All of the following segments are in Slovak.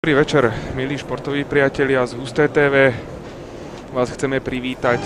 Dobrý večer, milí športoví priatelia z Husté TV. Vás chceme privítať.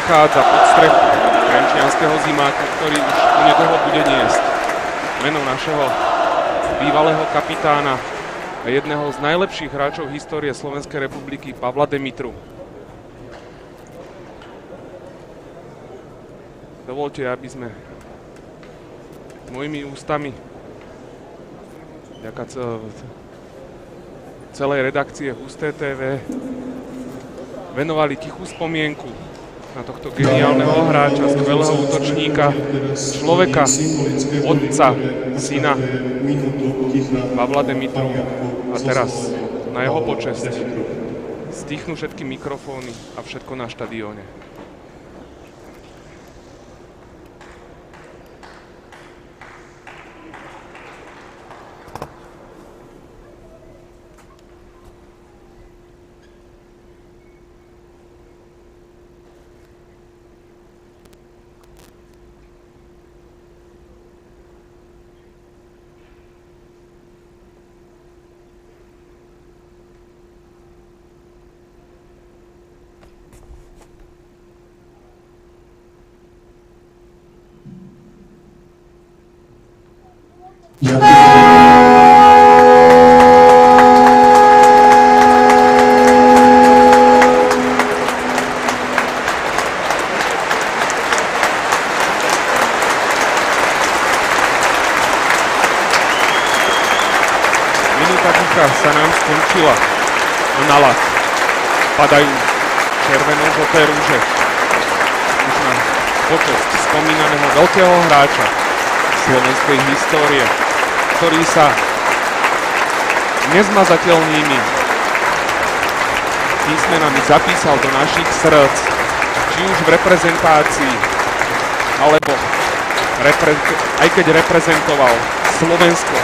Odchádza pod strechu trenčianskeho zimáka, ktorý už onedlho bude niesť meno našeho bývalého kapitána a jedného z najlepších hráčov histórie Slovenskej republiky Pavla Demitru. Dovolte, aby sme mojimi ústami vďaka celej redakcie Husté TV venovali tichú spomienku na tohto geniálneho hráča, skvelého útočníka, človeka, otca, syna Pavla Demitru. A teraz na jeho počesť stichnú všetky mikrofóny a všetko na štadióne. Minúta ticha sa nám skončila. Na ľad padajú červeno-žlté rúže. Už na počesť spomínaného veľkého hráča slovenskej histórie, ktorý sa nezmazateľnými písmenami zapísal do našich srdc, či už v reprezentácii, alebo aj keď reprezentoval Slovensko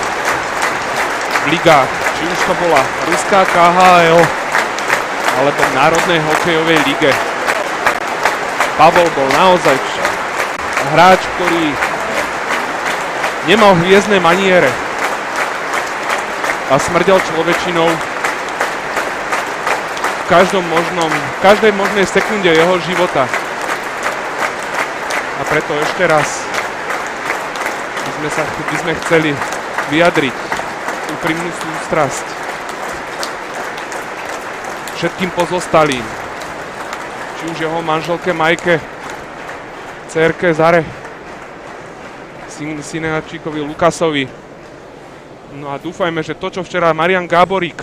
v ligách, či už to bola ruská KHL, alebo v Národnej hokejovej lige. Pavol bol naozaj hráč, ktorý nemal hviezdne maniere a smrdel človečinou v každej možnej sekunde jeho života. A preto ešte raz by sme chceli vyjadriť úprimnú sústrasť všetkým pozostalým, či už jeho manželke Majke, dcérke Zare, synáčikovi Lukasovi. No a dúfajme, že to, čo včera Marian Gáborík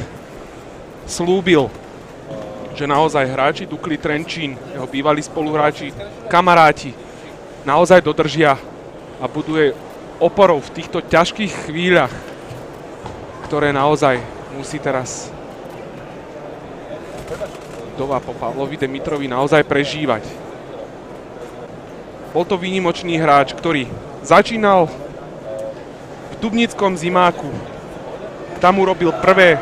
slúbil, že naozaj hráči Dukly Trenčín, jeho bývalí spoluhráči, kamaráti, naozaj dodržia a budú jej oporou v týchto ťažkých chvíľach, ktoré naozaj musí teraz Dova po Pavlovi Demitrovi naozaj prežívať. Bol to výnimočný hráč, ktorý začínal v dubnickom zimáku. Tam urobil prvé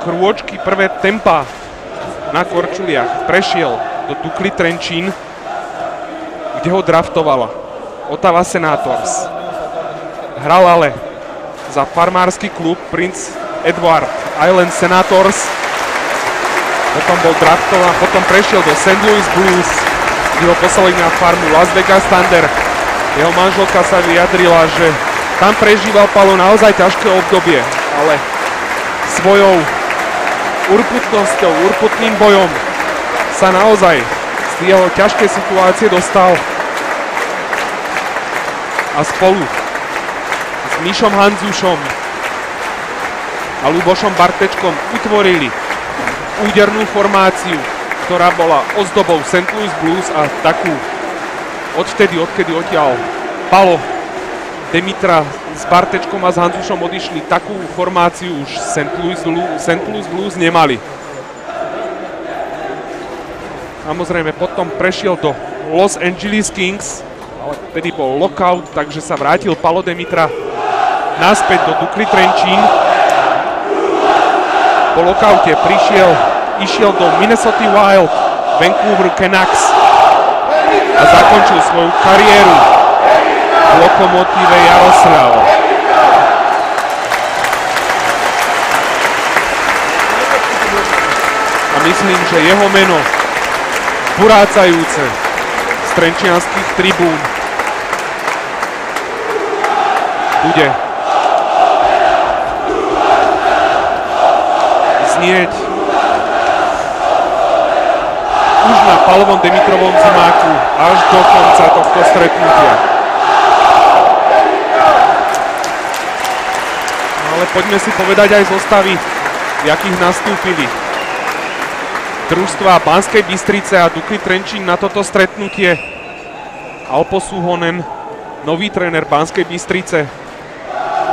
krôčky, prvé tempá na korčuliach. Prešiel do Dukly Trenčín, kde ho draftovala Ottawa Senators. Hral ale za farmársky klub Prince Edward Island Senators. Potom bol draftovaný, potom prešiel do St. Louis Blues, kde ho poslali na farmu Las Vegas Thunder. Jeho manželka sa vyjadrila, že tam prežíval Palo naozaj ťažké obdobie, ale svojou urputnosťou, urputným bojom sa naozaj z jeho ťažkej situácie dostal. A spolu s Mišom Hanzušom a Lubošom Bartečkom utvorili údernú formáciu, ktorá bola ozdobou St. Louis Blues a takú odkedy odtiaľ Palo Demitra s Bartečkom a s Hanzušom odišli, takú formáciu už St. Louis Blues nemali. Samozrejme potom prešiel do Los Angeles Kings, ale vtedy bol lockout, takže sa vrátil Palo Demitra naspäť do Dukly Trenčín. Po lockoute išiel do Minnesota Wild, Vancouver Canucks a zakončil svoju kariéru v Lokomotíve Jaroslav. A myslím, že jeho meno burácajúce z trenčianskych tribún bude znieť už na Palovom Demitrovom zimáku až do konca tohto stretnutia. Ale poďme si povedať aj zostavy, v jakých nastúpili družstva Banskej Bystrice a Dukly Trenčín na toto stretnutie. Alpo Suhonen, nový tréner Banskej Bystrice,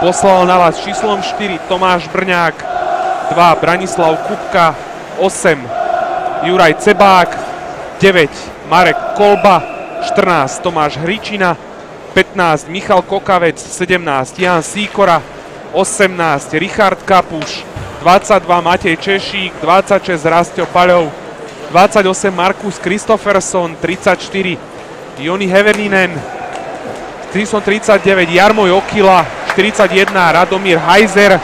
poslal na ľad číslom 4 Tomáš Brňák, 2 Branislav Kupka, 8 Juraj Cebák, 9 Marek Kolba, 14 Tomáš Hričina, 15 Michal Kokavec, 17 Jan Sýkora, 18 Richard Kapuš, 22 Matej Češík, 26 Rastio Paľov, 28 Markus Kristofferson, 34 Joni Heverninen, 39 Jarmo Jokila, 41 Radomír Hajzer,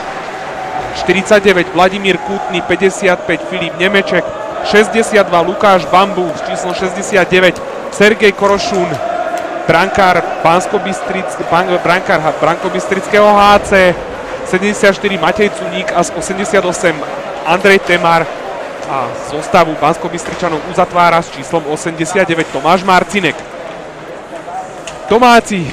49 Vladimír Kútny, 55 Filip Nemeček, 62 Lukáš Bambu, s číslom 69 Sergej Korošún, brankár Brankobystrického HC, 74 Matej Cuník a 88 Andrej Temar a zostavu Banskobystričanov uzatvára s číslom 89 Tomáš Marcinek. Domáci